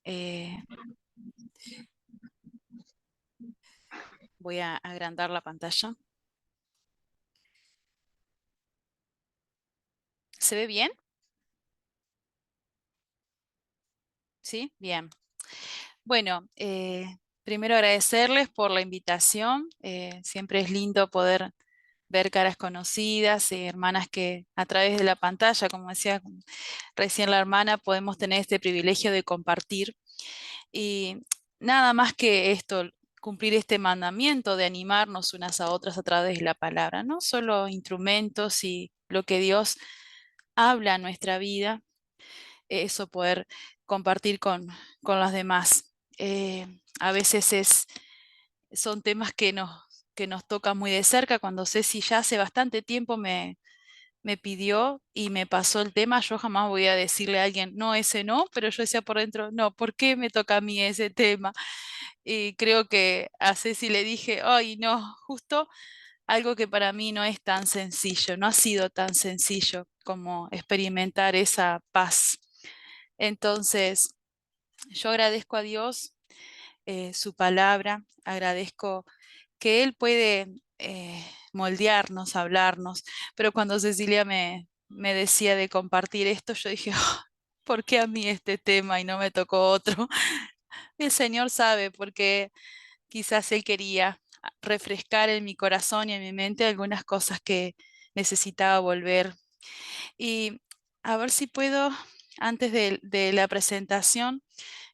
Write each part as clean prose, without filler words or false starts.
Eh, Voy a agrandar la pantalla. ¿Se ve bien? Sí, bien. Bueno, primero agradecerles por la invitación. Siempre es lindo poder ver caras conocidas, hermanas que a través de la pantalla, como decía recién la hermana, podemos tener este privilegio de compartir. Y nada más que esto, cumplir este mandamiento de animarnos unas a otras a través de la palabra, no solo instrumentos y lo que Dios habla en nuestra vida, eso poder compartir con los demás. A veces son temas que nos tocan muy de cerca. Cuando Ceci ya hace bastante tiempo me pidió y me pasó el tema, yo jamás voy a decirle a alguien, no, ese no, pero yo decía por dentro, no, ¿por qué me toca a mí ese tema? Y creo que a Ceci le dije, ay, no, justo algo que para mí no es tan sencillo, no ha sido tan sencillo como experimentar esa paz. Entonces, yo agradezco a Dios su palabra, agradezco que Él puede moldearnos, hablarnos, pero cuando Cecilia me decía de compartir esto, yo dije, "Ah, ¿por qué a mí este tema y no me tocó otro?" El Señor sabe, porque quizás Él quería refrescar en mi corazón y en mi mente algunas cosas que necesitaba volver. Y a ver si puedo, antes de la presentación,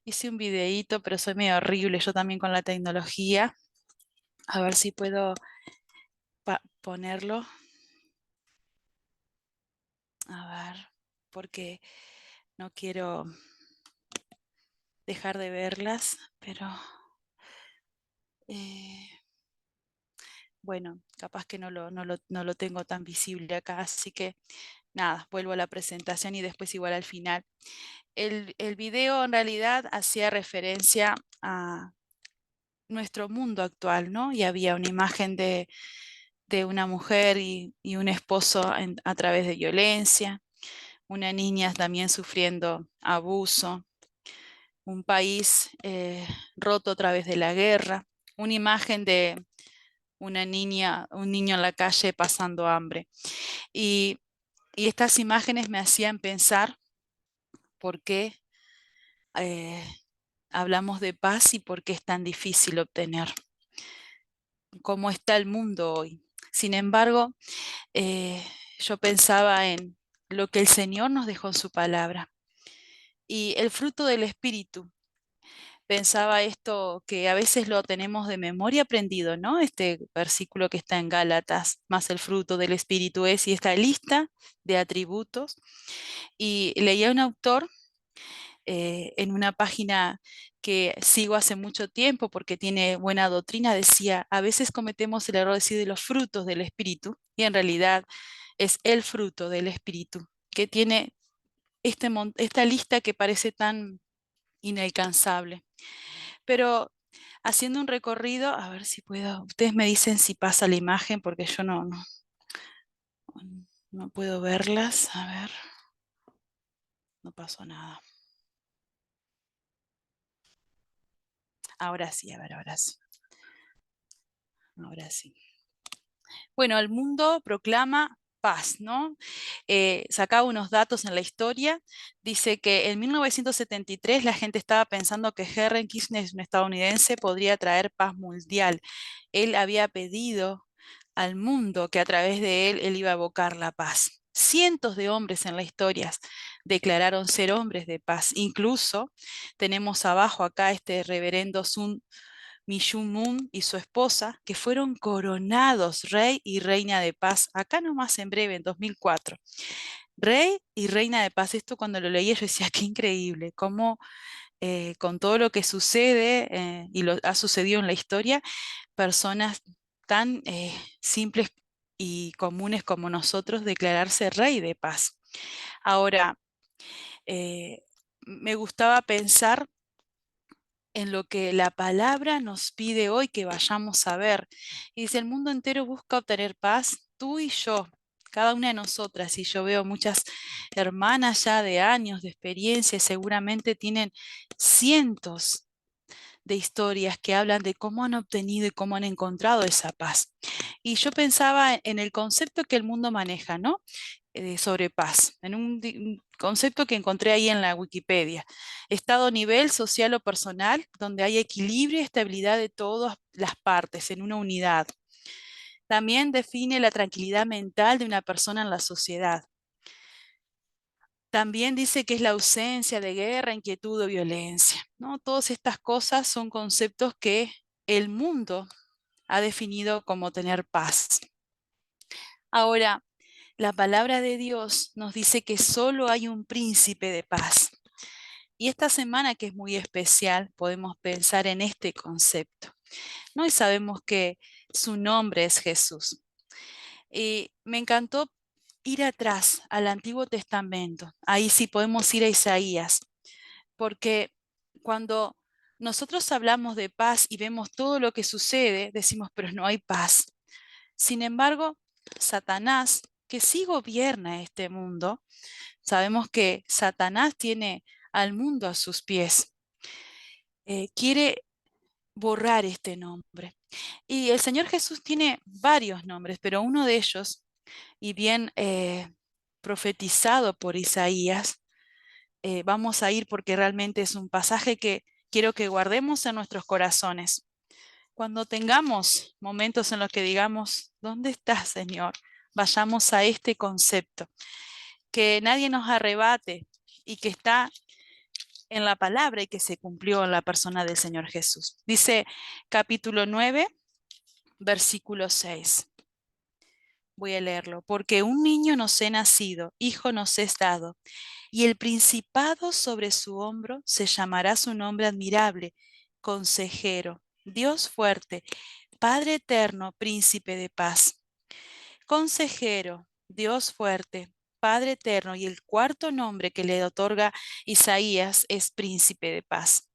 hice un videíto, pero soy medio horrible yo también con la tecnología. A ver si puedo ponerlo. A ver, porque no quiero dejar de verlas, pero eh, bueno, capaz que no lo tengo tan visible acá, así que nada, vuelvo a la presentación y después igual al final. El video en realidad hacía referencia a nuestro mundo actual, ¿no? Y había una imagen de una mujer y un esposo a través de violencia, una niña también sufriendo abuso, un país roto a través de la guerra, una imagen de una niña, un niño en la calle pasando hambre. Y, y estas imágenes me hacían pensar por qué eh, hablamos de paz y por qué es tan difícil obtener, cómo está el mundo hoy. Sin embargo, eh, yo pensaba en lo que el Señor nos dejó en su palabra y el fruto del Espíritu. Pensaba esto que a veces lo tenemos de memoria aprendido, ¿no? Este versículo que está en Gálatas, más el fruto del Espíritu es, y esta lista de atributos. Y leía a un autor en una página que sigo hace mucho tiempo porque tiene buena doctrina, decía, a veces cometemos el error de decir de los frutos del Espíritu, y en realidad es el fruto del Espíritu, que tiene esta lista que parece tan inalcanzable. Pero haciendo un recorrido, a ver si puedo, ustedes me dicen si pasa la imagen porque yo no puedo verlas, a ver, no pasó nada. Ahora sí, a ver, ahora sí. Ahora sí. Bueno, el mundo proclama paz, ¿no? Sacaba unos datos en la historia. Dice que en 1973 la gente estaba pensando que Henry Kissinger, un estadounidense, podría traer paz mundial. Él había pedido al mundo que a través de él iba a evocar la paz. Cientos de hombres en la historia declararon ser hombres de paz. Incluso tenemos abajo acá este reverendo Sun Myung Moon y su esposa, que fueron coronados rey y reina de paz, acá nomás en breve, en 2004. Rey y reina de paz, esto cuando lo leía yo decía, qué increíble, cómo con todo lo que sucede y lo ha sucedido en la historia, personas tan simples y comunes como nosotros declararse rey de paz. Ahora, me gustaba pensar en lo que la palabra nos pide hoy que vayamos a ver. Y dice, el mundo entero busca obtener paz, tú y yo. cada una de nosotras, y yo veo muchas hermanas ya de años de experiencia, seguramente tienen cientos de historias que hablan de cómo han obtenido y cómo han encontrado esa paz. Y yo pensaba en el concepto que el mundo maneja, ¿no? Sobre paz, en un concepto que encontré ahí en la Wikipedia. Estado nivel social o personal, donde hay equilibrio y estabilidad de todas las partes en una unidad. También define la tranquilidad mental de una persona en la sociedad. También dice que es la ausencia de guerra, inquietud o violencia, ¿no? Todas estas cosas son conceptos que el mundo ha definido como tener paz. Ahora, la palabra de Dios nos dice que solo hay un príncipe de paz. Y esta semana, que es muy especial, podemos pensar en este concepto, ¿no? Y sabemos que su nombre es Jesús. Y me encantó ir atrás al Antiguo Testamento. Ahí sí podemos ir a Isaías, porque cuando nosotros hablamos de paz y vemos todo lo que sucede, decimos, pero no hay paz. Sin embargo, Satanás, que sí gobierna este mundo, sabemos que Satanás tiene al mundo a sus pies. Quiere borrar este nombre. Y el Señor Jesús tiene varios nombres, pero uno de ellos, y bien profetizado por Isaías, vamos a ir porque realmente es un pasaje que quiero que guardemos en nuestros corazones. Cuando tengamos momentos en los que digamos, ¿dónde estás, Señor? Vayamos a este concepto, que nadie nos arrebate y que está en la palabra y que se cumplió en la persona del Señor Jesús. Dice capítulo 9, versículo 6. Voy a leerlo. Porque un niño nos he nacido, hijo nos es dado, y el principado sobre su hombro se llamará su nombre admirable, consejero, Dios fuerte, Padre eterno, príncipe de paz. Consejero, Dios fuerte, Padre eterno, y el cuarto nombre que le otorga Isaías es príncipe de paz.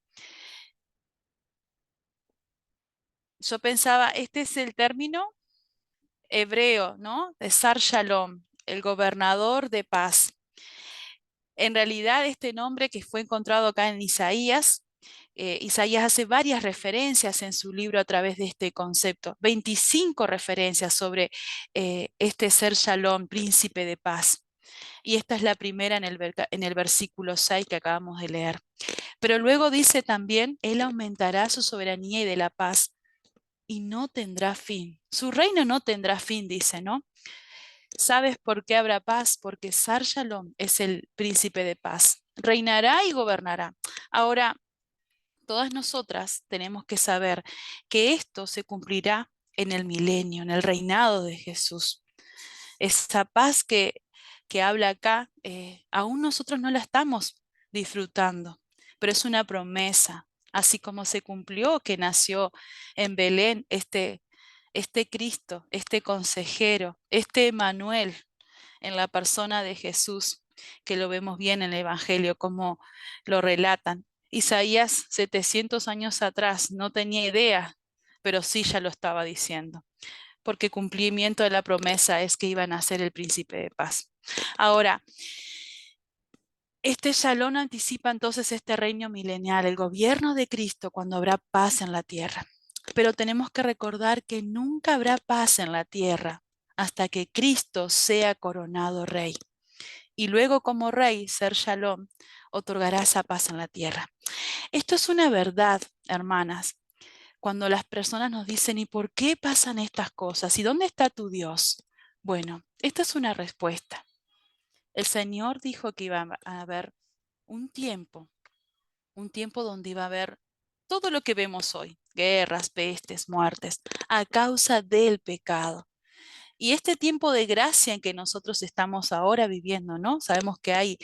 Yo pensaba, este es el término hebreo, ¿no? De Sar Shalom, el gobernador de paz. En realidad, este nombre que fue encontrado acá en Isaías, Isaías hace varias referencias en su libro a través de este concepto, 25 referencias sobre este ser Shalom, príncipe de paz. Y esta es la primera en el versículo 6 que acabamos de leer. Pero luego dice también, Él aumentará su soberanía y de la paz y no tendrá fin. Su reino no tendrá fin, dice, ¿no? ¿Sabes por qué habrá paz? Porque Sar Shalom es el príncipe de paz. Reinará y gobernará. Ahora, todas nosotras tenemos que saber que esto se cumplirá en el milenio, en el reinado de Jesús. Esa paz que habla acá, aún nosotros no la estamos disfrutando, pero es una promesa, así como se cumplió que nació en Belén este Cristo, este consejero, este Emanuel en la persona de Jesús, que lo vemos bien en el Evangelio, como lo relatan. Isaías 700 años atrás no tenía idea, pero sí ya lo estaba diciendo, porque cumplimiento de la promesa es que iban a ser el príncipe de paz. Ahora, este Shalom anticipa entonces este reino milenial, el gobierno de Cristo cuando habrá paz en la tierra. Pero tenemos que recordar que nunca habrá paz en la tierra hasta que Cristo sea coronado rey. Y luego como rey, ser Shalom, otorgará esa paz en la tierra. Esto es una verdad, hermanas. Cuando las personas nos dicen, ¿y por qué pasan estas cosas? ¿Y dónde está tu Dios? Bueno, esta es una respuesta. El Señor dijo que iba a haber un tiempo donde iba a haber todo lo que vemos hoy, guerras, pestes, muertes, a causa del pecado. Y este tiempo de gracia en que nosotros estamos ahora viviendo, ¿no? Sabemos que hay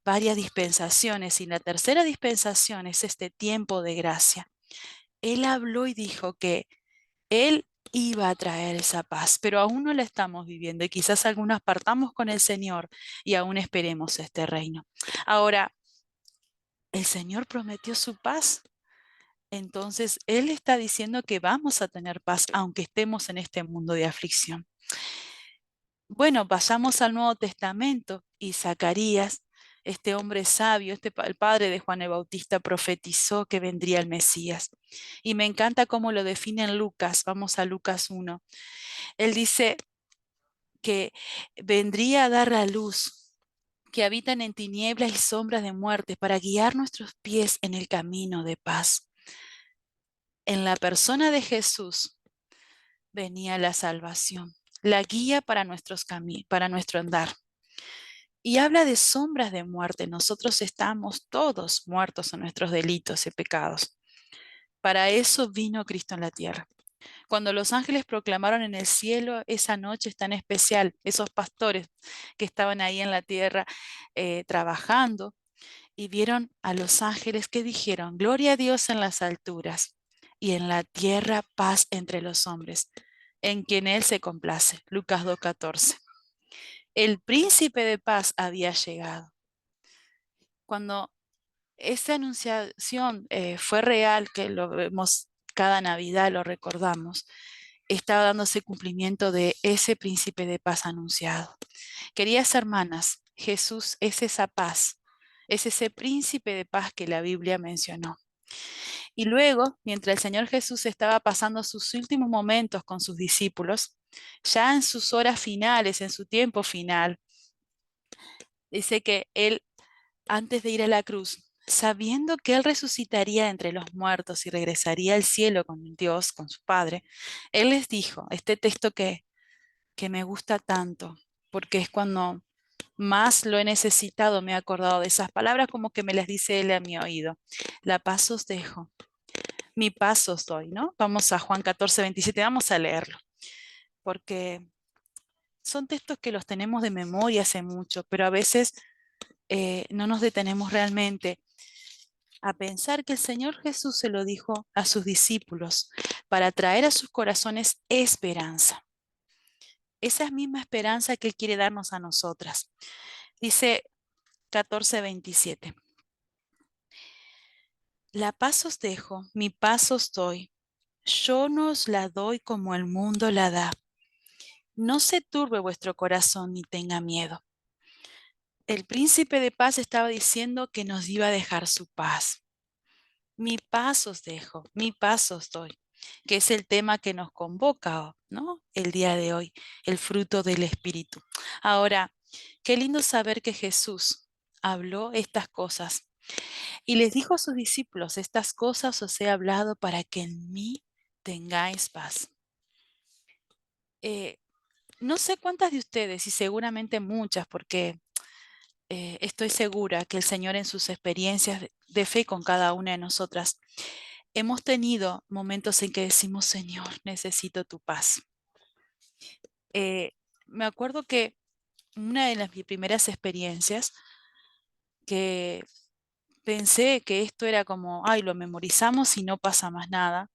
varias dispensaciones y la tercera dispensación es este tiempo de gracia. Él habló y dijo que Él iba a traer esa paz, pero aún no la estamos viviendo y quizás algunos partamos con el Señor y aún esperemos este reino. Ahora, el Señor prometió su paz, entonces Él está diciendo que vamos a tener paz aunque estemos en este mundo de aflicción. Bueno, pasamos al Nuevo Testamento y Zacarías, este hombre sabio, el padre de Juan el Bautista, profetizó que vendría el Mesías. Y me encanta cómo lo define en Lucas. Vamos a Lucas 1. Él dice que vendría a dar a luz, que habitan en tinieblas y sombras de muerte, para guiar nuestros pies en el camino de paz. En la persona de Jesús venía la salvación, la guía para para nuestro andar. Y habla de sombras de muerte. Nosotros estamos todos muertos en nuestros delitos y pecados. Para eso vino Cristo en la tierra. Cuando los ángeles proclamaron en el cielo esa noche tan especial, esos pastores que estaban ahí en la tierra trabajando y vieron a los ángeles que dijeron, gloria a Dios en las alturas y en la tierra paz entre los hombres, en quien Él se complace. Lucas 2:14. El príncipe de paz había llegado. Cuando esa anunciación fue real, que lo vemos cada Navidad, lo recordamos, estaba dándose cumplimiento de ese príncipe de paz anunciado. Queridas hermanas, Jesús es esa paz, es ese príncipe de paz que la Biblia mencionó. Y luego, mientras el Señor Jesús estaba pasando sus últimos momentos con sus discípulos, ya en sus horas finales, en su tiempo final, dice que Él, antes de ir a la cruz, sabiendo que Él resucitaría entre los muertos y regresaría al cielo con Dios, con su Padre, Él les dijo, este texto que me gusta tanto, porque es cuando más lo he necesitado, me he acordado de esas palabras como que me las dice Él a mi oído. La paz os dejo, mi paz os doy, ¿no? Vamos a Juan 14:27, vamos a leerlo, porque son textos que los tenemos de memoria hace mucho, pero a veces no nos detenemos realmente a pensar que el Señor Jesús se lo dijo a sus discípulos para traer a sus corazones esperanza. Esa misma esperanza que Él quiere darnos a nosotras. Dice 14:27. La paz os dejo, mi paz os doy. Yo no os la doy como el mundo la da. No se turbe vuestro corazón ni tenga miedo. El príncipe de paz estaba diciendo que nos iba a dejar su paz. Mi paz os dejo, mi paz os doy, que es el tema que nos convoca, ¿no? El día de hoy, el fruto del Espíritu. Ahora, qué lindo saber que Jesús habló estas cosas y les dijo a sus discípulos, estas cosas os he hablado para que en mí tengáis paz. Eh, no sé cuántas de ustedes, y seguramente muchas, porque estoy segura que el Señor en sus experiencias de fe con cada una de nosotras, hemos tenido momentos en que decimos, Señor, necesito tu paz. Eh, Me acuerdo que una de mis primeras experiencias que pensé que esto era como, ay, lo memorizamos y no pasa más nada,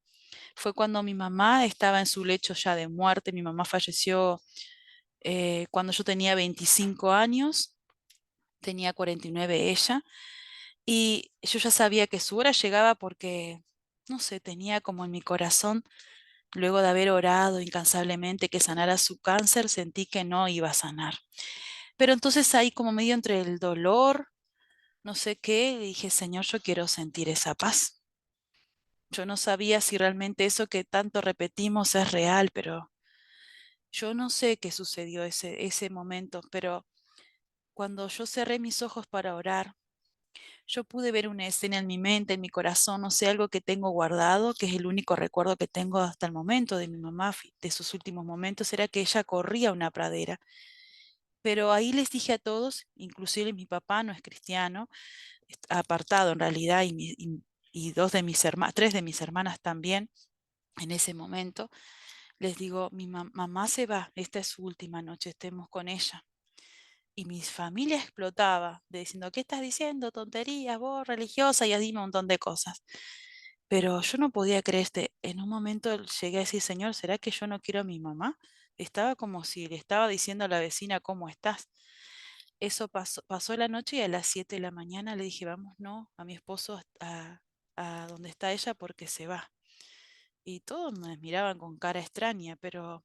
fue cuando mi mamá estaba en su lecho ya de muerte. Mi mamá falleció cuando yo tenía 25 años, tenía 49 ella, y yo ya sabía que su hora llegaba porque, no sé, tenía como en mi corazón, luego de haber orado incansablemente que sanara su cáncer, sentí que no iba a sanar. Pero entonces ahí como medio entre el dolor, no sé qué, dije, Señor, yo quiero sentir esa paz. Yo no sabía si realmente eso que tanto repetimos es real, pero yo no sé qué sucedió ese momento, pero cuando yo cerré mis ojos para orar, yo pude ver una escena en mi mente, en mi corazón, no sé, algo que tengo guardado, que es el único recuerdo que tengo hasta el momento de mi mamá, de sus últimos momentos, era que ella corría una pradera. Pero ahí les dije a todos, inclusive mi papá no es cristiano, apartado en realidad, y dos de mis hermanas, tres de mis hermanas también, en ese momento, les digo, mi mamá se va, esta es su última noche, estemos con ella. Y mi familia explotaba, de diciendo, ¿qué estás diciendo? Tonterías, vos religiosa, y así un montón de cosas. Pero yo no podía creer, en un momento llegué a decir, Señor, ¿será que yo no quiero a mi mamá? Estaba como si le estaba diciendo a la vecina, ¿cómo estás? Eso pasó la noche y a las 7 de la mañana le dije, vamos, no, a mi esposo a donde está ella porque se va. Y todos me miraban con cara extraña, pero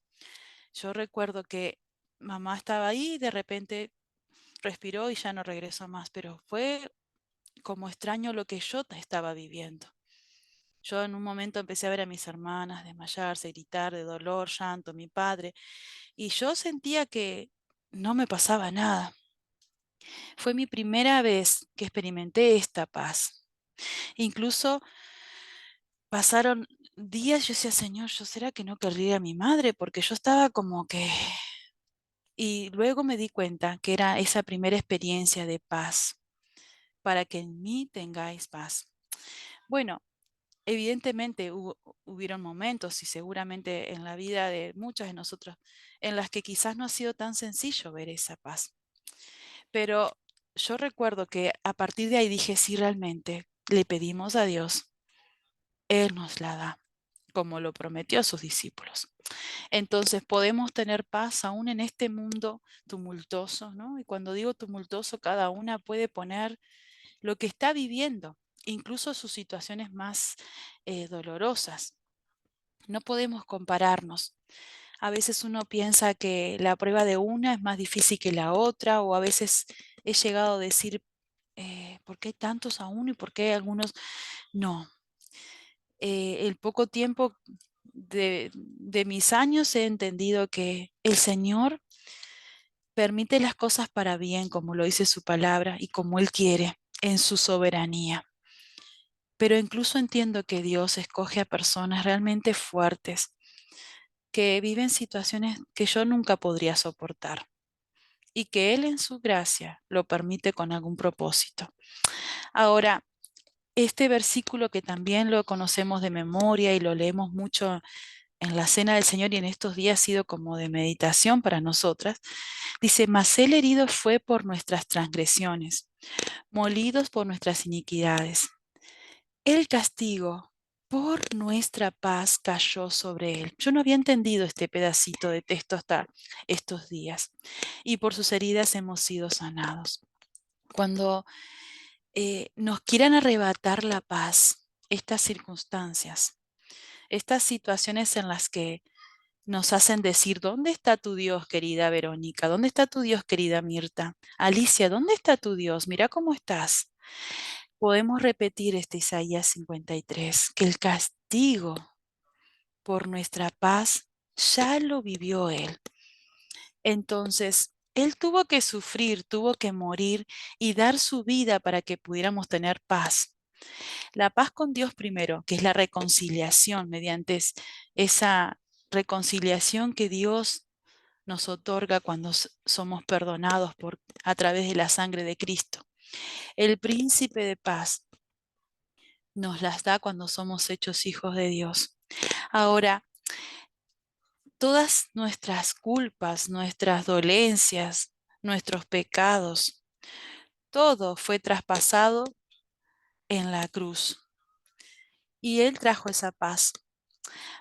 yo recuerdo que mamá estaba ahí y de repente respiró y ya no regresó más, pero fue como extraño lo que yo estaba viviendo. Yo en un momento empecé a ver a mis hermanas desmayarse, gritar de dolor, llanto, mi padre, y yo sentía que no me pasaba nada. Fue mi primera vez que experimenté esta paz. Incluso pasaron días, yo decía, Señor, ¿yo será que no querría a mi madre? Porque yo estaba como que... Y luego me di cuenta que era esa primera experiencia de paz, para que en mí tengáis paz. Bueno, evidentemente hubieron momentos y seguramente en la vida de muchas de nosotros en las que quizás no ha sido tan sencillo ver esa paz. Pero yo recuerdo que a partir de ahí dije, sí, realmente le pedimos a Dios, Él nos la da, como lo prometió a sus discípulos. Entonces podemos tener paz aún en este mundo tumultuoso, ¿no? Y cuando digo tumultuoso, cada una puede poner lo que está viviendo, incluso sus situaciones más dolorosas. No podemos compararnos. A veces uno piensa que la prueba de una es más difícil que la otra, o a veces he llegado a decir, ¿por qué hay tantos a uno y por qué hay algunos no? El poco tiempo de mis años he entendido que el Señor permite las cosas para bien, como lo dice su palabra y como Él quiere, en su soberanía. Pero incluso entiendo que Dios escoge a personas realmente fuertes, que viven situaciones que yo nunca podría soportar y que Él en su gracia lo permite con algún propósito. Ahora, este versículo que también lo conocemos de memoria y lo leemos mucho en la cena del Señor y en estos días ha sido como de meditación para nosotras, dice, mas Él herido fue por nuestras transgresiones, molidos por nuestras iniquidades. El castigo por nuestra paz cayó sobre él. Yo no había entendido este pedacito de texto hasta estos días. Y por sus heridas hemos sido sanados. Cuando nos quieran arrebatar la paz, estas circunstancias, estas situaciones en las que nos hacen decir, ¿dónde está tu Dios, querida Verónica? ¿Dónde está tu Dios, querida Mirta? Alicia, ¿dónde está tu Dios? Mira cómo estás. Podemos repetir este Isaías 53, que el castigo por nuestra paz ya lo vivió Él. Entonces, Él tuvo que sufrir, tuvo que morir y dar su vida para que pudiéramos tener paz. La paz con Dios primero, que es la reconciliación, mediante esa reconciliación que Dios nos otorga cuando somos perdonados a través de la sangre de Cristo. El príncipe de paz nos las da cuando somos hechos hijos de Dios. Ahora, todas nuestras culpas, nuestras dolencias, nuestros pecados, todo fue traspasado en la cruz. Y Él trajo esa paz.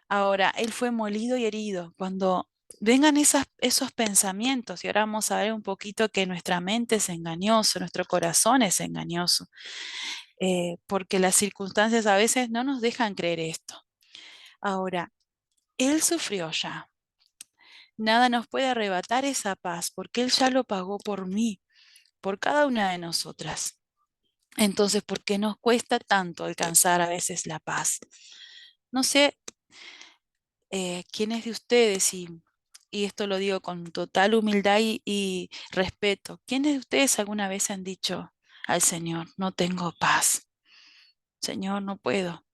Ahora, Él fue molido y herido. Cuando vengan esos pensamientos, y ahora vamos a ver un poquito que nuestra mente es engañosa, nuestro corazón es engañoso, porque las circunstancias a veces no nos dejan creer esto. Ahora, Él sufrió ya. Nada nos puede arrebatar esa paz porque Él ya lo pagó por mí, por cada una de nosotras. Entonces, ¿por qué nos cuesta tanto alcanzar a veces la paz? No sé quiénes de ustedes, y esto lo digo con total humildad y respeto, ¿quiénes de ustedes alguna vez han dicho al Señor, no tengo paz? Señor, no puedo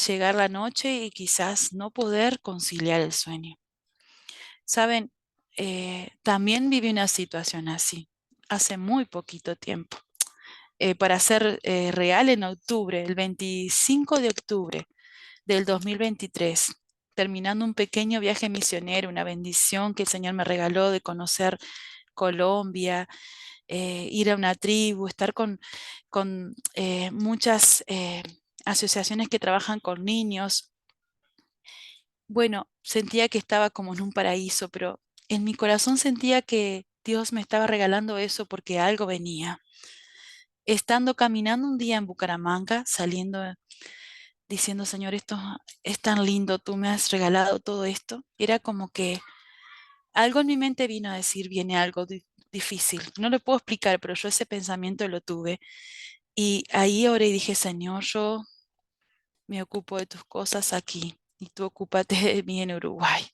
llegar la noche y quizás no poder conciliar el sueño. Saben, también viví una situación así, hace muy poquito tiempo. Para ser real, en octubre, el 25 de octubre del 2023, terminando un pequeño viaje misionero, una bendición que el Señor me regaló de conocer Colombia, ir a una tribu, estar con muchas asociaciones que trabajan con niños. Bueno, sentía que estaba como en un paraíso, pero en mi corazón sentía que Dios me estaba regalando eso porque algo venía. Estando caminando un día en Bucaramanga, saliendo, diciendo, Señor, esto es tan lindo, tú me has regalado todo esto, era como que algo en mi mente vino a decir, viene algo difícil. No lo puedo explicar, pero yo ese pensamiento lo tuve. Y ahí oré y dije, Señor, yo me ocupo de tus cosas aquí y tú ocúpate de mí en Uruguay.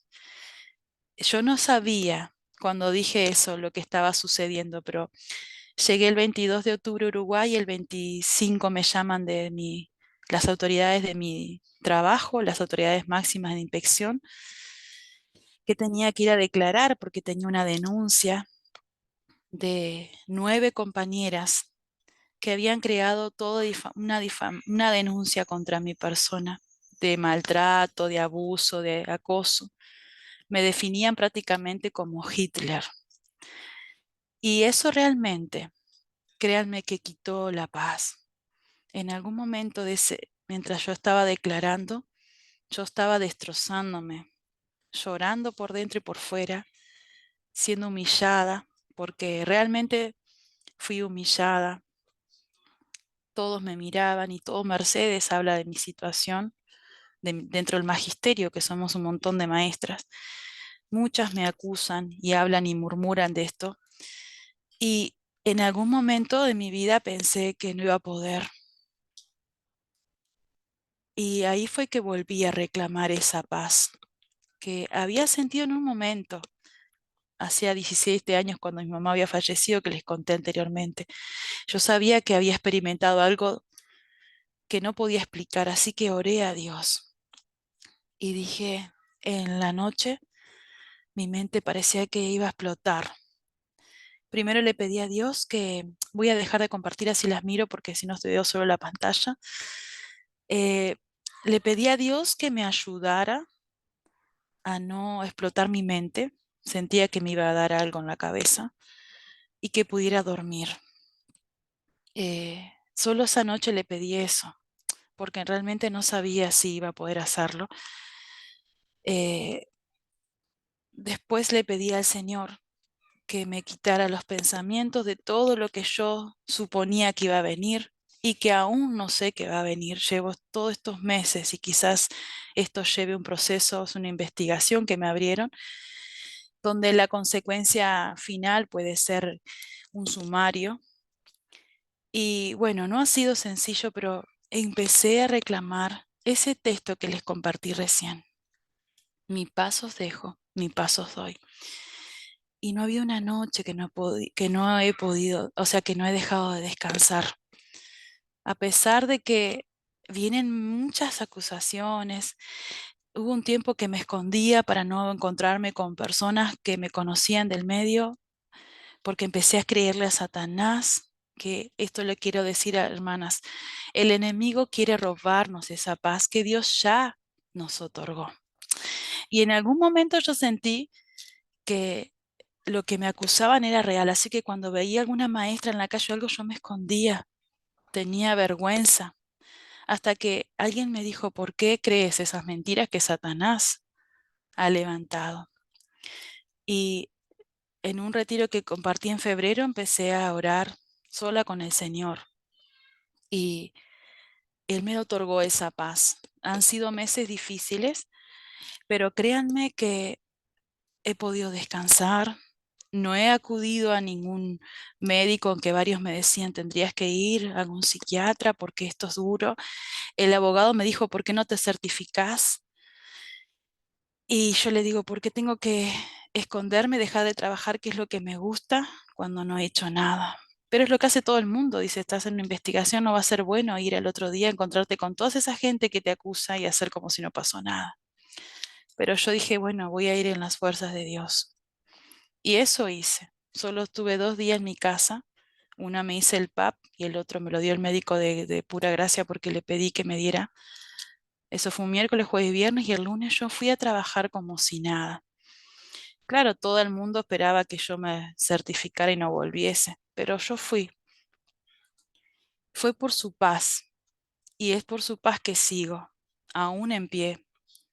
Yo no sabía cuando dije eso lo que estaba sucediendo, pero llegué el 22 de octubre a Uruguay y el 25 me llaman las autoridades de mi trabajo, las autoridades máximas de inspección, que tenía que ir a declarar porque tenía una denuncia de 9 compañeras que habían creado una denuncia contra mi persona de maltrato, de abuso, de acoso. Me definían prácticamente como Hitler. Y eso realmente, créanme que quitó la paz. En algún momento mientras yo estaba declarando, yo estaba destrozándome, llorando por dentro y por fuera, siendo humillada, porque realmente fui humillada. Todos me miraban y todo Mercedes habla de mi situación dentro del magisterio, que somos un montón de maestras. Muchas me acusan y hablan y murmuran de esto. Y en algún momento de mi vida pensé que no iba a poder. Y ahí fue que volví a reclamar esa paz que había sentido en un momento, hacía 17 años cuando mi mamá había fallecido, que les conté anteriormente. Yo sabía que había experimentado algo que no podía explicar, así que oré a Dios y dije, en la noche mi mente parecía que iba a explotar. Primero le pedí a Dios que voy a dejar de compartir así las miro porque si no estoy veo solo la pantalla. Eh, Le pedí a Dios que me ayudara a no explotar mi mente. Sentía que me iba a dar algo en la cabeza y que pudiera dormir. Solo esa noche le pedí eso, porque realmente no sabía si iba a poder hacerlo. Eh, Después le pedí al Señor que me quitara los pensamientos de todo lo que yo suponía que iba a venir y que aún no sé que va a venir. Llevo todos estos meses y quizás esto lleve un proceso, es una investigación que me abrieron, donde la consecuencia final puede ser un sumario. Y bueno, no ha sido sencillo, pero empecé a reclamar ese texto que les compartí recién. Mi paz os dejo, mi paz os doy. Y no había una noche que no he podido, o sea, que no he dejado de descansar. A pesar de que vienen muchas acusaciones, hubo un tiempo que me escondía para no encontrarme con personas que me conocían del medio, porque empecé a creerle a Satanás, que esto le quiero decir a hermanas, el enemigo quiere robarnos esa paz que Dios ya nos otorgó. Y en algún momento yo sentí que lo que me acusaban era real, así que cuando veía alguna maestra en la calle o algo, yo me escondía, tenía vergüenza, hasta que alguien me dijo, ¿por qué crees esas mentiras que Satanás ha levantado? Y en un retiro que compartí en febrero empecé a orar sola con el Señor y Él me otorgó esa paz. Han sido meses difíciles, pero créanme que he podido descansar. No he acudido a ningún médico, aunque varios me decían, tendrías que ir a algún psiquiatra porque esto es duro. El abogado me dijo, ¿por qué no te certificás? Y yo le digo, ¿por qué tengo que esconderme, dejar de trabajar, que es lo que me gusta, cuando no he hecho nada? Pero es lo que hace todo el mundo. Dice, estás en una investigación, no va a ser bueno ir al otro día, encontrarte con toda esa gente que te acusa y hacer como si no pasó nada. Pero yo dije, bueno, voy a ir en las fuerzas de Dios. Y eso hice. Solo estuve 2 días en mi casa. Una me hice el PAP y el otro me lo dio el médico de pura gracia porque le pedí que me diera. Eso fue un miércoles, jueves y viernes y el lunes yo fui a trabajar como si nada. Claro, todo el mundo esperaba que yo me certificara y no volviese, pero yo fui. Fue por su paz y es por su paz que sigo, aún en pie,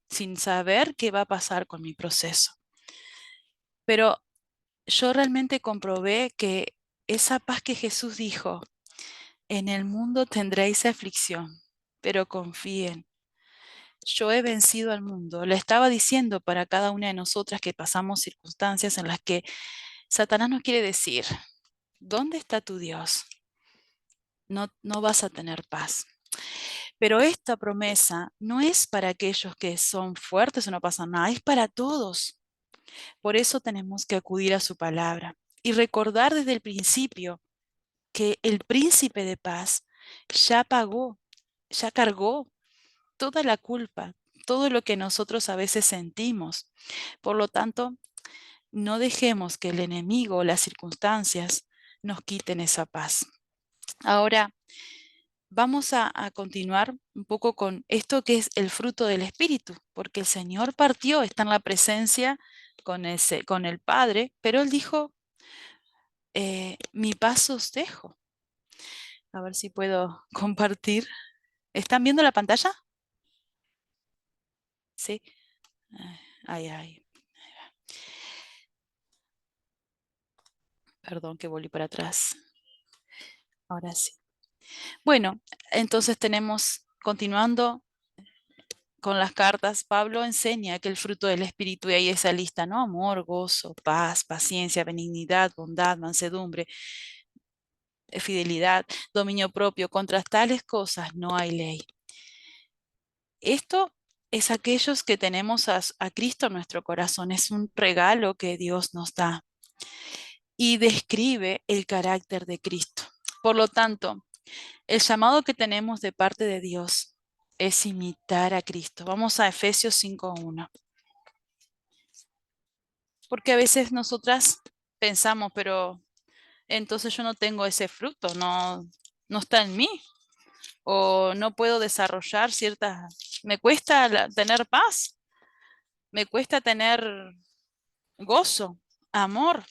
sin saber qué va a pasar con mi proceso. Pero yo realmente comprobé que esa paz que Jesús dijo, en el mundo tendréis aflicción, pero confíen, yo he vencido al mundo. Le estaba diciendo para cada una de nosotras que pasamos circunstancias en las que Satanás nos quiere decir, ¿dónde está tu Dios? No, no vas a tener paz. Pero esta promesa no es para aquellos que son fuertes o no pasa nada, es para todos. Por eso tenemos que acudir a su palabra y recordar desde el principio que el príncipe de paz ya pagó, ya cargó toda la culpa, todo lo que nosotros a veces sentimos. Por lo tanto, no dejemos que el enemigo o las circunstancias nos quiten esa paz. Ahora, vamos a continuar un poco con esto que es el fruto del Espíritu, porque el Señor partió, está en la presencia con el Padre, pero Él dijo, mi paz os dejo. A ver si puedo compartir. ¿Están viendo la pantalla? Sí. Ay, ay, perdón que volví para atrás. Ahora sí. Bueno, entonces tenemos, continuando con las cartas, Pablo enseña que el fruto del Espíritu, y ahí esa lista, ¿no? Amor, gozo, paz, paciencia, benignidad, bondad, mansedumbre, fidelidad, dominio propio. Contra tales cosas no hay ley. Esto es aquellos que tenemos a Cristo en nuestro corazón. Es un regalo que Dios nos da y describe el carácter de Cristo. Por lo tanto, el llamado que tenemos de parte de Dios es imitar a Cristo. Vamos a Efesios 5:1. Porque a veces nosotras pensamos, pero entonces yo no tengo ese fruto, no, no está en mí, o no puedo desarrollar ciertas, me cuesta tener paz, me cuesta tener gozo, amor.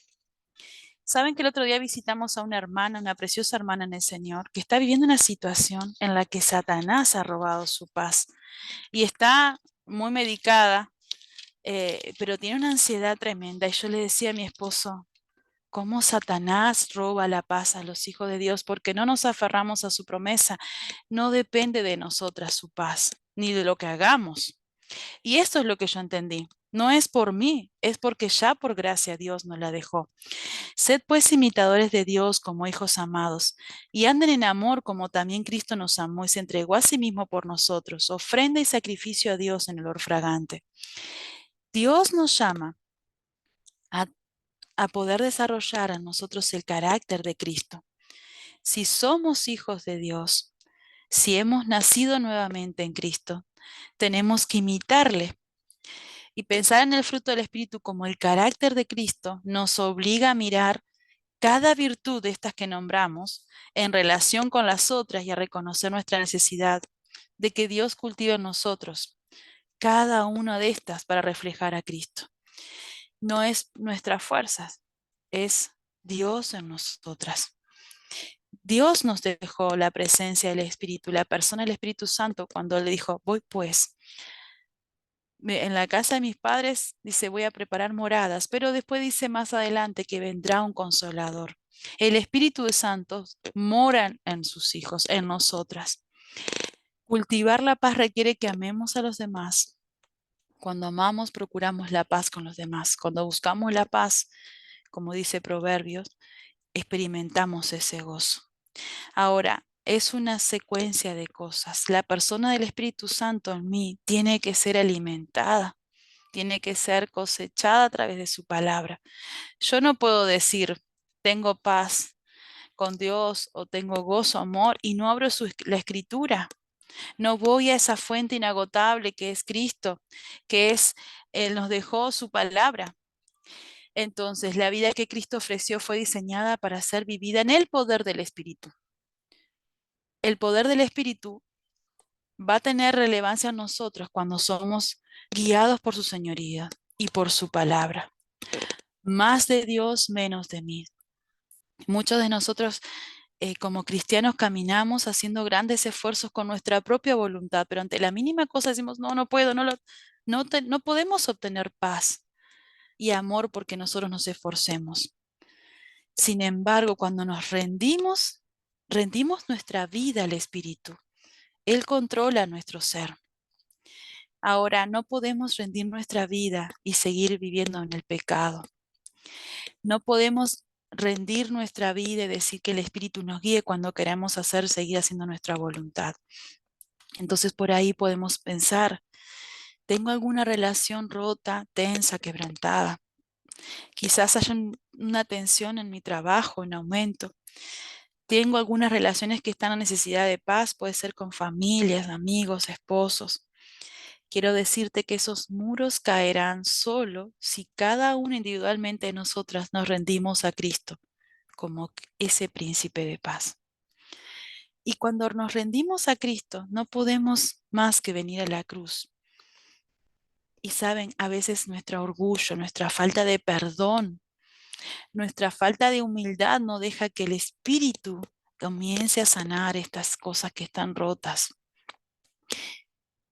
Saben que el otro día visitamos a una hermana, una preciosa hermana en el Señor, que está viviendo una situación en la que Satanás ha robado su paz y está muy medicada, pero tiene una ansiedad tremenda. Y yo le decía a mi esposo, cómo Satanás roba la paz a los hijos de Dios, porque no nos aferramos a su promesa. No depende de nosotras su paz, ni de lo que hagamos. Y esto es lo que yo entendí. No es por mí, es porque ya por gracia Dios nos la dejó. Sed pues imitadores de Dios como hijos amados, y anden en amor como también Cristo nos amó y se entregó a sí mismo por nosotros, ofrenda y sacrificio a Dios en olor fragante. Dios nos llama a, a poder desarrollar en nosotros el carácter de Cristo. Si somos hijos de Dios, si hemos nacido nuevamente en Cristo, tenemos que imitarle. Y pensar en el fruto del Espíritu como el carácter de Cristo nos obliga a mirar cada virtud de estas que nombramos en relación con las otras y a reconocer nuestra necesidad de que Dios cultive en nosotros cada una de estas para reflejar a Cristo. No es nuestras fuerzas, es Dios en nosotras. Dios nos dejó la presencia del Espíritu, la persona del Espíritu Santo, cuando le dijo, voy pues. En la casa de mis padres dice, voy a preparar moradas, pero después dice más adelante que vendrá un consolador. El Espíritu Santo mora en sus hijos, en nosotras. Cultivar la paz requiere que amemos a los demás. Cuando amamos, procuramos la paz con los demás. Cuando buscamos la paz, como dice Proverbios, experimentamos ese gozo. Ahora, es una secuencia de cosas. La persona del Espíritu Santo en mí tiene que ser alimentada, tiene que ser cosechada a través de su palabra. Yo no puedo decir, tengo paz con Dios o tengo gozo, amor, y no abro la escritura. No voy a esa fuente inagotable que es Cristo, que es, Él nos dejó su palabra. Entonces, la vida que Cristo ofreció fue diseñada para ser vivida en el poder del Espíritu. El poder del Espíritu va a tener relevancia en nosotros cuando somos guiados por su señoría y por su palabra. Más de Dios, menos de mí. Muchos de nosotros como cristianos caminamos haciendo grandes esfuerzos con nuestra propia voluntad, pero ante la mínima cosa decimos, no, no puedo, no podemos obtener paz y amor porque nosotros nos esforcemos. Sin embargo, cuando nos rendimos, rendimos nuestra vida al Espíritu. Él controla nuestro ser. Ahora, no podemos rendir nuestra vida y seguir viviendo en el pecado. No podemos rendir nuestra vida y decir que el Espíritu nos guíe cuando queremos seguir haciendo nuestra voluntad. Entonces por ahí podemos pensar, tengo alguna relación rota, tensa, quebrantada. Quizás haya una tensión en mi trabajo, en aumento. Tengo algunas relaciones que están a necesidad de paz, puede ser con familias, amigos, esposos. Quiero decirte que esos muros caerán solo si cada uno individualmente de nosotras nos rendimos a Cristo como ese príncipe de paz. Y cuando nos rendimos a Cristo, no podemos más que venir a la cruz. Y saben, a veces nuestro orgullo, nuestra falta de perdón, nuestra falta de humildad no deja que el Espíritu comience a sanar estas cosas que están rotas.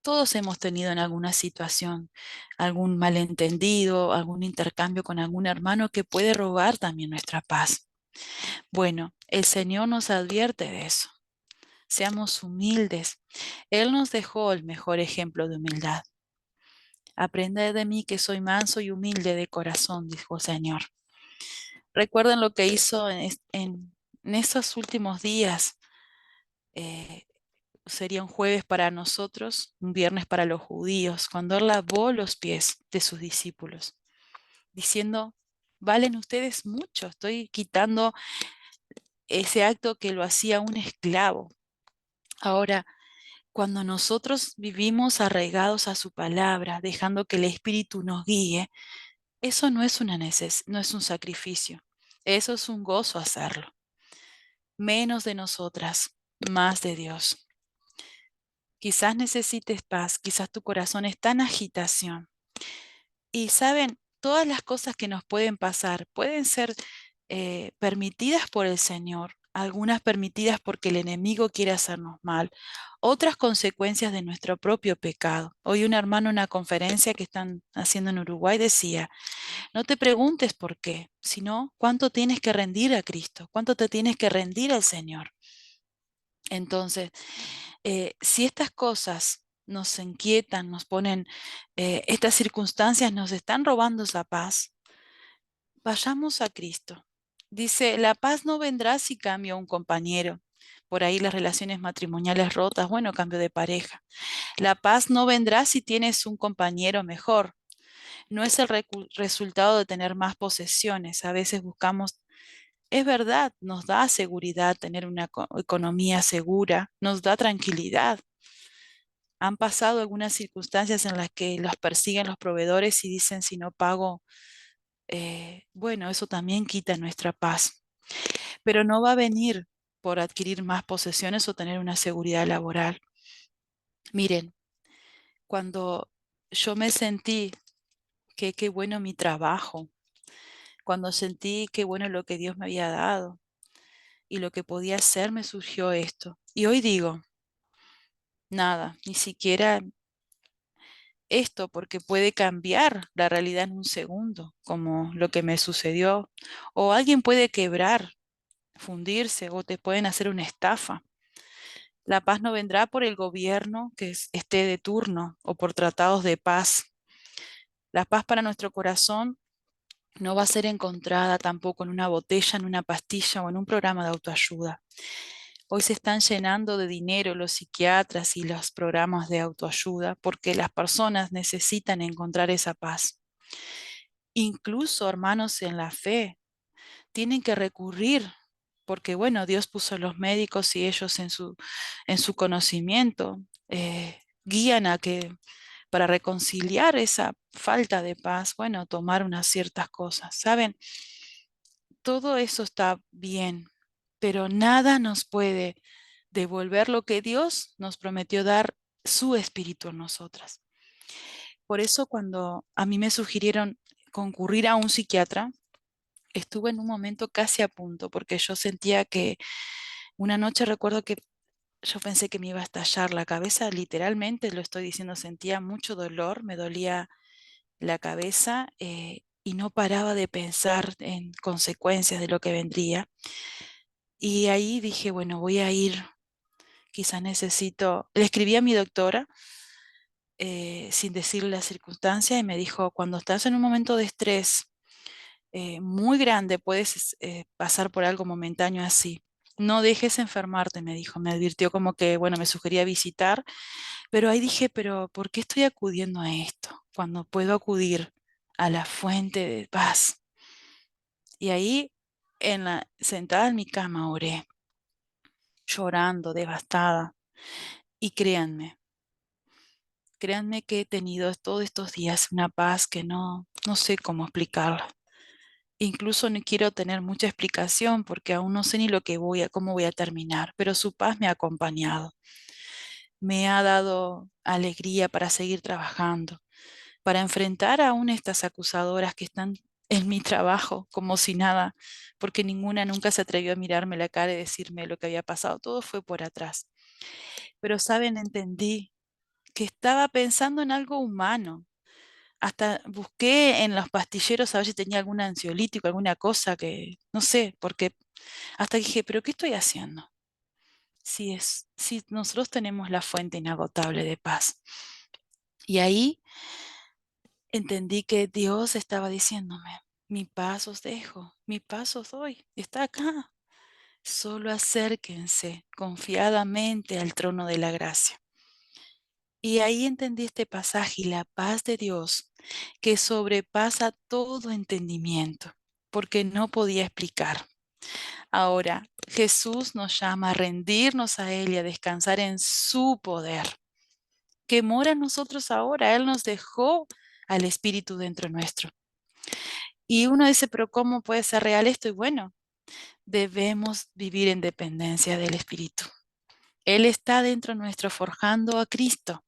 Todos hemos tenido en alguna situación algún malentendido, algún intercambio con algún hermano que puede robar también nuestra paz. Bueno, el Señor nos advierte de eso. Seamos humildes. Él nos dejó el mejor ejemplo de humildad. Aprended de mí que soy manso y humilde de corazón, dijo el Señor. Recuerden lo que hizo en esos últimos días. eh, Sería un jueves para nosotros, un viernes para los judíos, cuando Él lavó los pies de sus discípulos, diciendo, valen ustedes mucho, estoy quitando ese acto que lo hacía un esclavo. Ahora, cuando nosotros vivimos arraigados a su palabra, dejando que el Espíritu nos guíe, eso no es no es un sacrificio, eso es un gozo hacerlo. Menos de nosotras, más de Dios. Quizás necesites paz, quizás tu corazón está en agitación. Y saben, todas las cosas que nos pueden pasar pueden ser permitidas por el Señor, algunas permitidas porque el enemigo quiere hacernos mal, otras consecuencias de nuestro propio pecado. Hoy un hermano en una conferencia que están haciendo en Uruguay decía, no te preguntes por qué, sino cuánto tienes que rendir a Cristo, cuánto te tienes que rendir al Señor. Entonces, si estas cosas nos inquietan, nos ponen, estas circunstancias nos están robando esa paz, vayamos a Cristo. Dice, la paz no vendrá si cambio a un compañero. Por ahí las relaciones matrimoniales rotas, bueno, cambio de pareja. La paz no vendrá si tienes un compañero mejor. No es el resultado de tener más posesiones. A veces buscamos, es verdad, nos da seguridad tener una economía segura, nos da tranquilidad. Han pasado algunas circunstancias en las que los persiguen los proveedores y dicen si no pago, bueno, eso también quita nuestra paz. Pero no va a venir por adquirir más posesiones o tener una seguridad laboral. Miren, cuando yo me sentí que qué bueno mi trabajo, cuando sentí qué bueno lo que Dios me había dado y lo que podía hacer, me surgió esto. Y hoy digo, nada, ni siquiera esto, porque puede cambiar la realidad en un segundo, como lo que me sucedió. O alguien puede quebrar, fundirse, o te pueden hacer una estafa. La paz no vendrá por el gobierno que esté de turno o por tratados de paz. La paz para nuestro corazón no va a ser encontrada tampoco en una botella, en una pastilla o en un programa de autoayuda. Hoy se están llenando de dinero los psiquiatras y los programas de autoayuda porque las personas necesitan encontrar esa paz. Incluso hermanos en la fe tienen que recurrir, porque bueno, Dios puso los médicos y ellos en su conocimiento guían a que para reconciliar esa falta de paz, bueno, tomar unas ciertas cosas. ¿Saben? Todo eso está bien, pero nada nos puede devolver lo que Dios nos prometió dar su espíritu en nosotras. Por eso cuando a mí me sugirieron concurrir a un psiquiatra, estuve en un momento casi a punto, porque yo sentía que una noche recuerdo que yo pensé que me iba a estallar la cabeza, literalmente lo estoy diciendo, sentía mucho dolor, me dolía la cabeza y no paraba de pensar en consecuencias de lo que vendría. Y ahí dije, bueno, voy a ir, quizás necesito, le escribí a mi doctora sin decirle la circunstancia, y me dijo, cuando estás en un momento de estrés muy grande, puedes pasar por algo momentáneo así. No dejes enfermarte, me dijo. Me advirtió como que, bueno, me sugería visitar, pero ahí dije, pero ¿por qué estoy acudiendo a esto cuando puedo acudir a la fuente de paz? Y ahí, sentada en mi cama, oré, llorando, devastada. Y créanme que he tenido todos estos días una paz que no sé cómo explicarla. Incluso no quiero tener mucha explicación porque aún no sé ni cómo voy a terminar, pero su paz me ha acompañado. Me ha dado alegría para seguir trabajando, para enfrentar aún estas acusadoras que están en mi trabajo como si nada, porque ninguna nunca se atrevió a mirarme la cara y decirme lo que había pasado. Todo fue por atrás. Pero, ¿saben? Entendí que estaba pensando en algo humano. Hasta busqué en los pastilleros a ver si tenía algún ansiolítico, alguna cosa que, no sé, porque hasta dije, pero ¿qué estoy haciendo? Si nosotros tenemos la fuente inagotable de paz. Y ahí entendí que Dios estaba diciéndome, mi paz os dejo, mi paz os doy, está acá. Solo acérquense confiadamente al trono de la gracia. Y ahí entendí este pasaje y la paz de Dios que sobrepasa todo entendimiento, porque no podía explicar. Ahora, Jesús nos llama a rendirnos a Él y a descansar en su poder, que mora en nosotros ahora. Él nos dejó al Espíritu dentro nuestro. Y uno dice, pero ¿cómo puede ser real esto? Y bueno, debemos vivir en dependencia del Espíritu. Él está dentro nuestro forjando a Cristo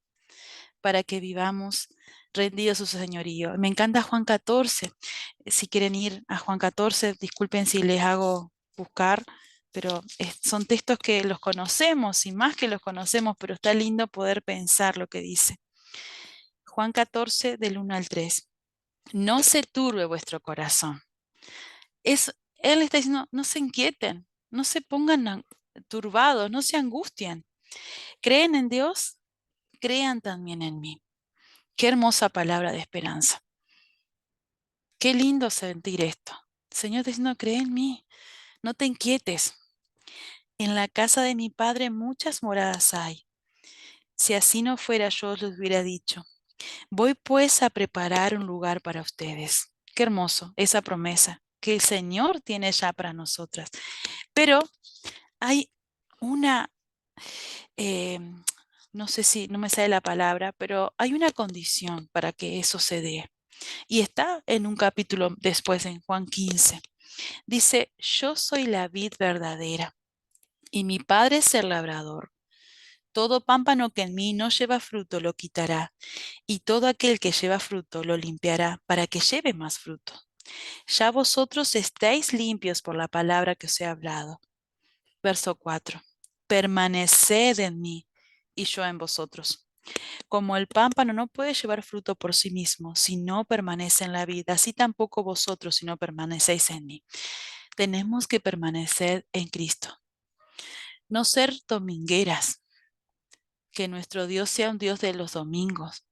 para que vivamos rendidos a su señorío. Me encanta Juan 14. Si quieren ir a Juan 14, disculpen si les hago buscar, pero son textos que los conocemos y más que los conocemos, pero está lindo poder pensar lo que dice. Juan 14, del 1 al 3. No se turbe vuestro corazón. Él está diciendo, no se inquieten, no se pongan turbados, no se angustien. ¿Creen en Dios? Crean también en mí. Qué hermosa palabra de esperanza. Qué lindo sentir esto. El Señor está diciendo, cree en mí, no te inquietes. En la casa de mi Padre muchas moradas hay. Si así no fuera, yo os lo hubiera dicho. Voy pues a preparar un lugar para ustedes. Qué hermoso esa promesa que el Señor tiene ya para nosotras. Pero hay una, eh, no sé si, no me sale la palabra, pero hay una condición para que eso se dé. Y está en un capítulo después, en Juan 15. Dice, yo soy la vid verdadera y mi Padre es el labrador. Todo pámpano que en mí no lleva fruto lo quitará, y todo aquel que lleva fruto lo limpiará para que lleve más fruto. Ya vosotros estáis limpios por la palabra que os he hablado. Verso 4. Permaneced en mí y yo en vosotros. Como el pámpano no puede llevar fruto por sí mismo si no permanece en la vida, así tampoco vosotros si no permanecéis en mí. Tenemos que permanecer en Cristo. No ser domingueras, que nuestro Dios sea un Dios de los domingos,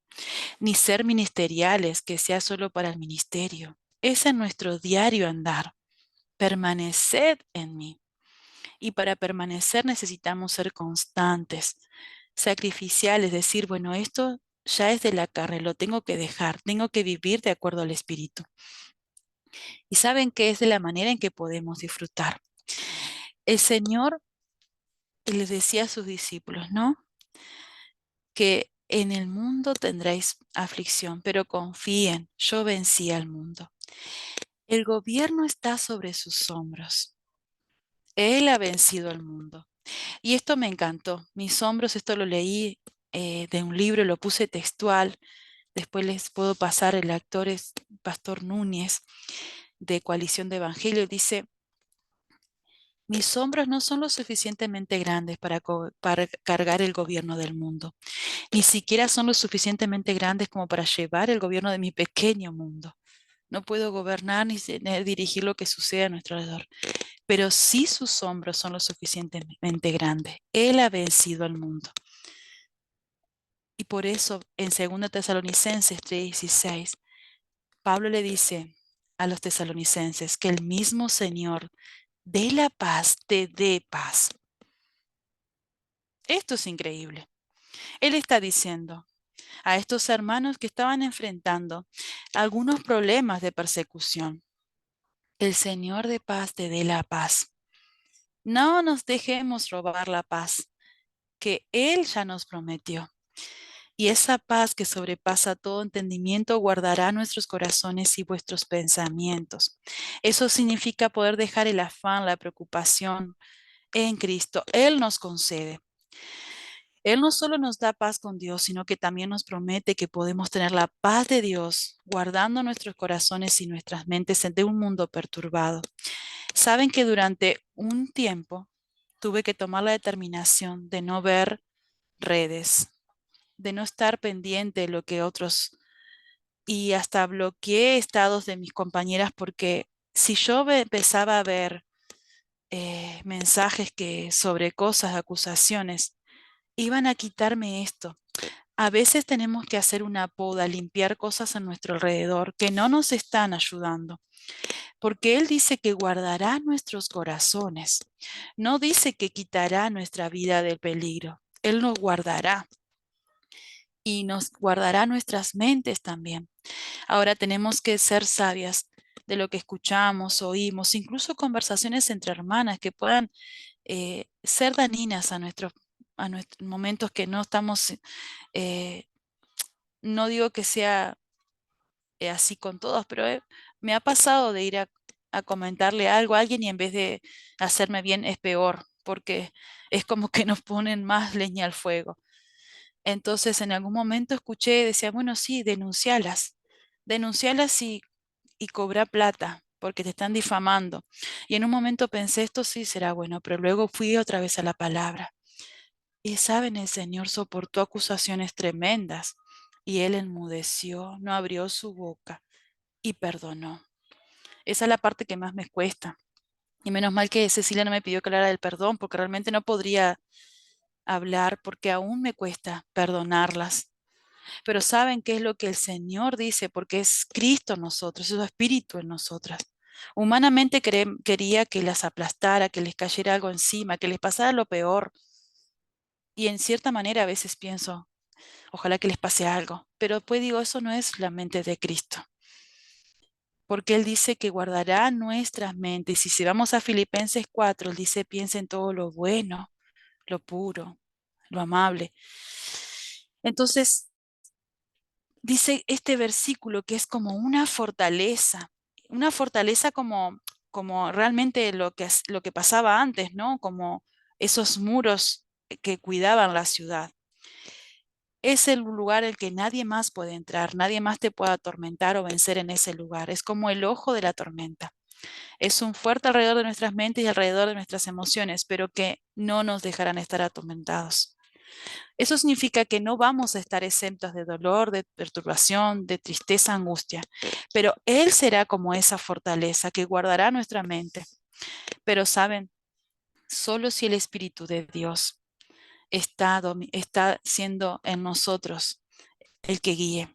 ni ser ministeriales, que sea solo para el ministerio. Ese es nuestro diario andar. Permaneced en mí. Y para permanecer necesitamos ser constantes, sacrificiales, decir, bueno, esto ya es de la carne, lo tengo que dejar, tengo que vivir de acuerdo al Espíritu. Y saben que es de la manera en que podemos disfrutar. El Señor les decía a sus discípulos, ¿no? Que en el mundo tendréis aflicción, pero confíen, yo vencí al mundo. El gobierno está sobre sus hombros. Él ha vencido al mundo. Y esto me encantó. Mis hombros, esto lo leí de un libro, lo puse textual. Después les puedo pasar, el actor es Pastor Núñez, de Coalición de Evangelio. Dice, mis hombros no son lo suficientemente grandes para cargar el gobierno del mundo. Ni siquiera son lo suficientemente grandes como para llevar el gobierno de mi pequeño mundo. No puedo gobernar ni dirigir lo que sucede a nuestro alrededor, pero sí sus hombros son lo suficientemente grandes. Él ha vencido al mundo. Y por eso en 2 Tesalonicenses 3:16, Pablo le dice a los tesalonicenses que el mismo Señor de la paz te dé paz. Esto es increíble. Él está diciendo a estos hermanos que estaban enfrentando algunos problemas de persecución: el Señor de paz te dé la paz. No nos dejemos robar la paz que Él ya nos prometió. Y esa paz que sobrepasa todo entendimiento guardará nuestros corazones y vuestros pensamientos. Eso significa poder dejar el afán, la preocupación en Cristo. Él nos concede. Él no solo nos da paz con Dios, sino que también nos promete que podemos tener la paz de Dios guardando nuestros corazones y nuestras mentes de un mundo perturbado. Saben que durante un tiempo tuve que tomar la determinación de no ver redes, de no estar pendiente de lo que otros, y hasta bloqueé estados de mis compañeras, porque si yo empezaba a ver mensajes que sobre cosas, acusaciones, iban a quitarme esto. A veces tenemos que hacer una poda, limpiar cosas a nuestro alrededor que no nos están ayudando, porque Él dice que guardará nuestros corazones. No dice que quitará nuestra vida del peligro. Él nos guardará y nos guardará nuestras mentes también. Ahora tenemos que ser sabias de lo que escuchamos, oímos, incluso conversaciones entre hermanas que puedan ser dañinas a nuestros momentos que no estamos, eh, no digo que sea así con todos, pero me ha pasado de ir a comentarle algo a alguien y en vez de hacerme bien es peor, porque es como que nos ponen más leña al fuego. Entonces en algún momento escuché, decía, bueno, sí, denuncialas y cobra plata, porque te están difamando. Y en un momento pensé, esto sí será bueno, pero luego fui otra vez a la palabra. Y saben, el Señor soportó acusaciones tremendas y Él enmudeció, no abrió su boca y perdonó. Esa es la parte que más me cuesta. Y menos mal que Cecilia no me pidió que hablara del perdón, porque realmente no podría hablar, porque aún me cuesta perdonarlas. Pero saben qué es lo que el Señor dice, porque es Cristo en nosotros, es su Espíritu en nosotras. Humanamente quería que las aplastara, que les cayera algo encima, que les pasara lo peor. Y en cierta manera a veces pienso, ojalá que les pase algo. Pero después digo, eso no es la mente de Cristo, porque Él dice que guardará nuestras mentes. Y si vamos a Filipenses 4, Él dice, piensa en todo lo bueno, lo puro, lo amable. Entonces, dice este versículo que es como una fortaleza como realmente lo que pasaba antes, ¿no? Como esos muros que cuidaban la ciudad. Es el lugar el que nadie más puede entrar, nadie más te puede atormentar o vencer en ese lugar. Es como el ojo de la tormenta. Es un fuerte alrededor de nuestras mentes y alrededor de nuestras emociones, pero que no nos dejarán estar atormentados. Eso significa que no vamos a estar exentos de dolor, de perturbación, de tristeza, angustia, pero Él será como esa fortaleza que guardará nuestra mente. Pero saben, solo si el Espíritu de Dios está siendo en nosotros el que guíe.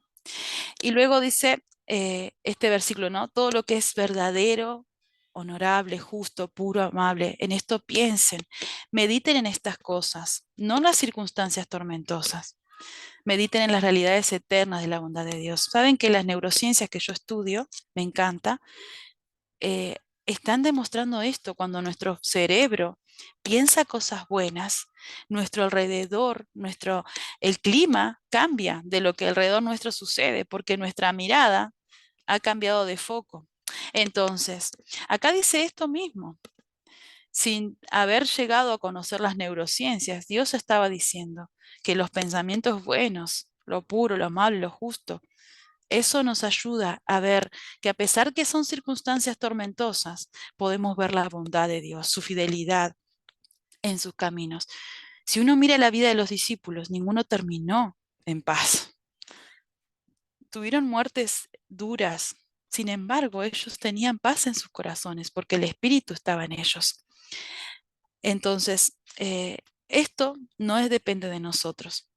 Y luego dice este versículo, ¿no? Todo lo que es verdadero, honorable, justo, puro, amable, en esto piensen, mediten en estas cosas, no en las circunstancias tormentosas. Mediten en las realidades eternas de la bondad de Dios. Saben que las neurociencias que yo estudio, me encanta, eh, están demostrando esto. Cuando nuestro cerebro piensa cosas buenas, nuestro alrededor, el clima cambia de lo que alrededor nuestro sucede, porque nuestra mirada ha cambiado de foco. Entonces, acá dice esto mismo. Sin haber llegado a conocer las neurociencias, Dios estaba diciendo que los pensamientos buenos, lo puro, lo amable, lo justo, eso nos ayuda a ver que a pesar que son circunstancias tormentosas, podemos ver la bondad de Dios, su fidelidad en sus caminos. Si uno mira la vida de los discípulos, ninguno terminó en paz. Tuvieron muertes duras. Sin embargo, ellos tenían paz en sus corazones porque el Espíritu estaba en ellos. Entonces, esto no depende de nosotros.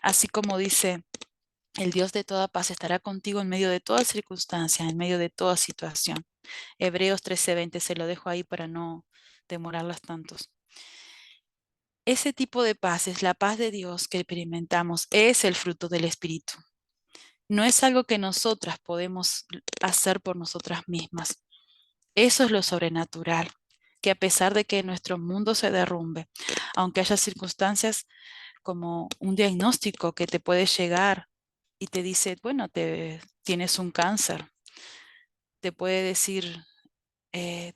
Así como dice, el Dios de toda paz estará contigo en medio de toda circunstancia, en medio de toda situación. Hebreos 13:20, se lo dejo ahí para no demorarlas tantos. Ese tipo de paz es la paz de Dios que experimentamos, es el fruto del Espíritu. No es algo que nosotras podemos hacer por nosotras mismas. Eso es lo sobrenatural, que a pesar de que nuestro mundo se derrumbe, aunque haya circunstancias como un diagnóstico que te puede llegar y te dice, bueno, tienes un cáncer, te puede decir,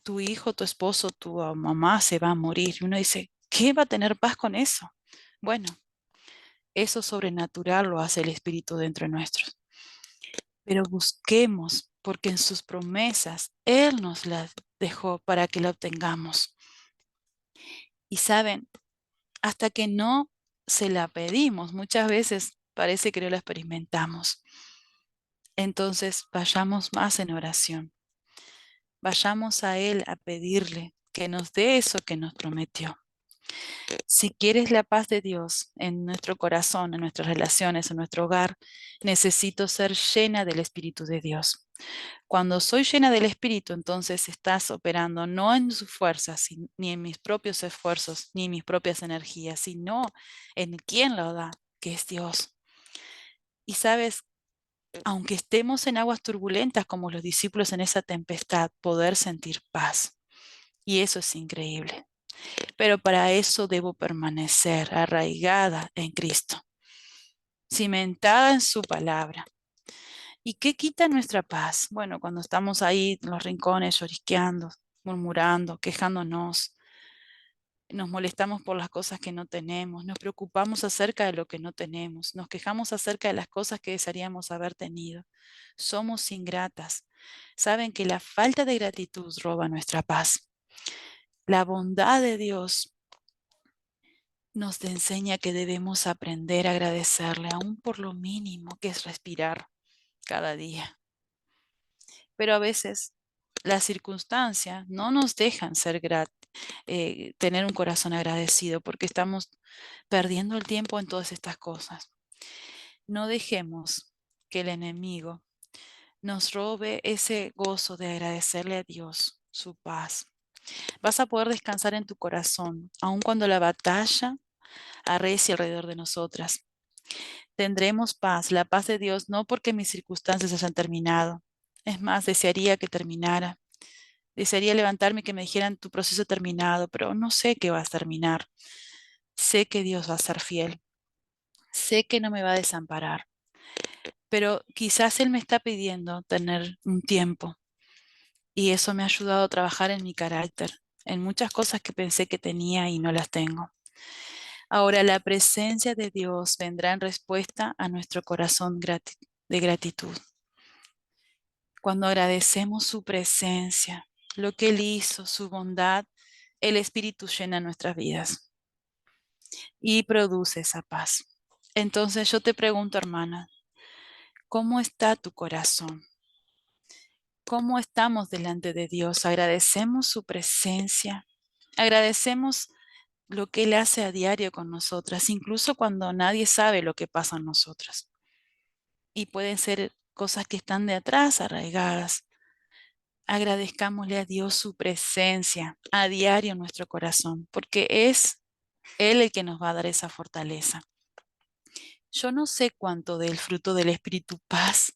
tu hijo, tu esposo, tu mamá se va a morir. Y uno dice, ¿qué va a tener paz con eso? Bueno, eso sobrenatural lo hace el Espíritu dentro de nosotros. Pero busquemos, porque en sus promesas Él nos las dejó para que la obtengamos. Y saben, hasta que no se la pedimos, muchas veces parece que no la experimentamos. Entonces, vayamos más en oración. Vayamos a Él a pedirle que nos dé eso que nos prometió. Si quieres la paz de Dios en nuestro corazón, en nuestras relaciones, en nuestro hogar, necesito ser llena del Espíritu de Dios. Cuando soy llena del Espíritu, entonces estás operando no en sus fuerzas, ni en mis propios esfuerzos, ni en mis propias energías, sino en quien lo da, que es Dios. Y sabes, aunque estemos en aguas turbulentas como los discípulos en esa tempestad, poder sentir paz. Y eso es increíble. Pero para eso debo permanecer arraigada en Cristo, cimentada en su palabra. ¿Y qué quita nuestra paz? Bueno, cuando estamos ahí en los rincones llorisqueando, murmurando, quejándonos, nos molestamos por las cosas que no tenemos, nos preocupamos acerca de lo que no tenemos, nos quejamos acerca de las cosas que desearíamos haber tenido. Somos ingratas. Saben que la falta de gratitud roba nuestra paz. La bondad de Dios nos enseña que debemos aprender a agradecerle aún por lo mínimo que es respirar cada día. Pero a veces las circunstancias no nos dejan tener un corazón agradecido porque estamos perdiendo el tiempo en todas estas cosas. No dejemos que el enemigo nos robe ese gozo de agradecerle a Dios su paz. Vas a poder descansar en tu corazón, aun cuando la batalla arrecie alrededor de nosotras. Tendremos paz, la paz de Dios, no porque mis circunstancias hayan terminado. Es más, desearía que terminara. Desearía levantarme y que me dijeran tu proceso terminado, pero no sé qué va a terminar. Sé que Dios va a ser fiel. Sé que no me va a desamparar. Pero quizás Él me está pidiendo tener un tiempo y eso me ha ayudado a trabajar en mi carácter, en muchas cosas que pensé que tenía y no las tengo. Ahora, la presencia de Dios vendrá en respuesta a nuestro corazón de gratitud. Cuando agradecemos su presencia, lo que Él hizo, su bondad, el Espíritu llena nuestras vidas y produce esa paz. Entonces yo te pregunto, hermana, ¿cómo está tu corazón? ¿Cómo estamos delante de Dios? ¿Agradecemos su presencia? ¿Agradecemos lo que Él hace a diario con nosotras, incluso cuando nadie sabe lo que pasa en nosotras? Y pueden ser cosas que están de atrás, arraigadas. Agradezcámosle a Dios su presencia a diario en nuestro corazón, porque es Él el que nos va a dar esa fortaleza. Yo no sé cuánto del fruto del Espíritu Paz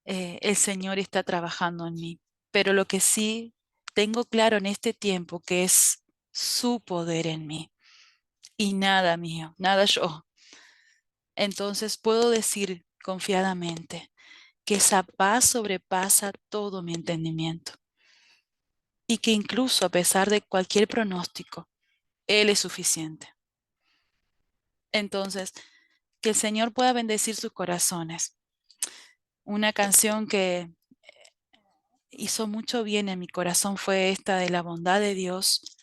el Señor está trabajando en mí, pero lo que sí tengo claro en este tiempo que es su poder en mí y nada mío, nada yo. Entonces puedo decir confiadamente que esa paz sobrepasa todo mi entendimiento y que incluso a pesar de cualquier pronóstico, Él es suficiente. Entonces, que el Señor pueda bendecir sus corazones. Una canción que hizo mucho bien en mi corazón fue esta de la bondad de Dios.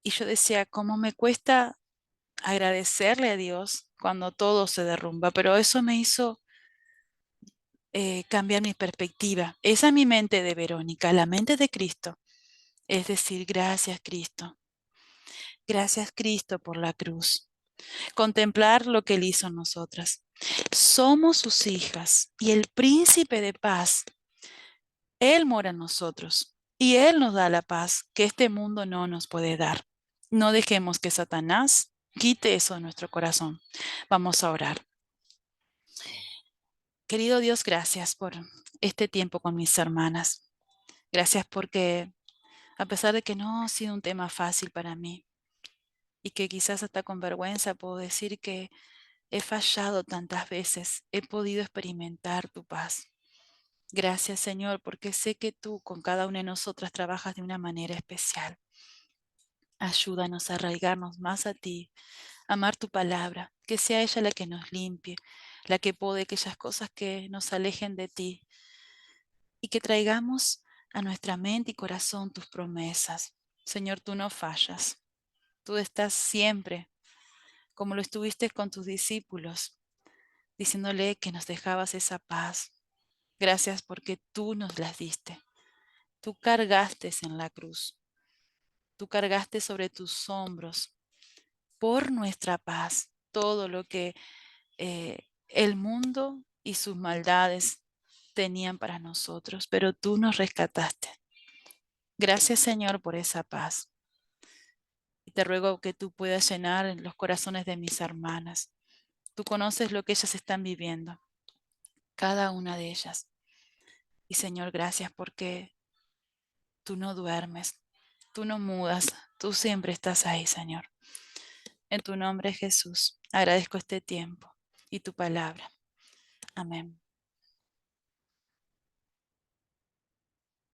Y yo decía, ¿cómo me cuesta agradecerle a Dios cuando todo se derrumba? Pero eso me hizo cambiar mi perspectiva. Esa es mi mente de Verónica, la mente de Cristo. Es decir, gracias Cristo. Gracias Cristo por la cruz. contemplar lo que Él hizo en nosotras. Somos sus hijas y el príncipe de paz, Él mora en nosotros y Él nos da la paz que este mundo no nos puede dar. No dejemos que Satanás quite eso de nuestro corazón. Vamos a orar. Querido Dios, gracias por este tiempo con mis hermanas. Gracias porque a pesar de que no ha sido un tema fácil para mí y que quizás hasta con vergüenza puedo decir que he fallado tantas veces, he podido experimentar tu paz. Gracias, Señor, porque sé que tú con cada una de nosotras trabajas de una manera especial. Ayúdanos a arraigarnos más a ti, a amar tu palabra, que sea ella la que nos limpie, la que pode aquellas cosas que nos alejen de ti y que traigamos a nuestra mente y corazón tus promesas. Señor, tú no fallas, tú estás siempre, como lo estuviste con tus discípulos, diciéndole que nos dejabas esa paz. Gracias porque tú nos las diste. Tú cargaste en la cruz. Tú cargaste sobre tus hombros por nuestra paz todo lo que el mundo y sus maldades tenían para nosotros, pero tú nos rescataste. Gracias, Señor, por esa paz. Y te ruego que tú puedas llenar los corazones de mis hermanas. Tú conoces lo que ellas están viviendo, cada una de ellas. Y Señor, gracias porque tú no duermes, tú no mudas, tú siempre estás ahí, Señor. En tu nombre, Jesús, agradezco este tiempo y tu palabra. Amén.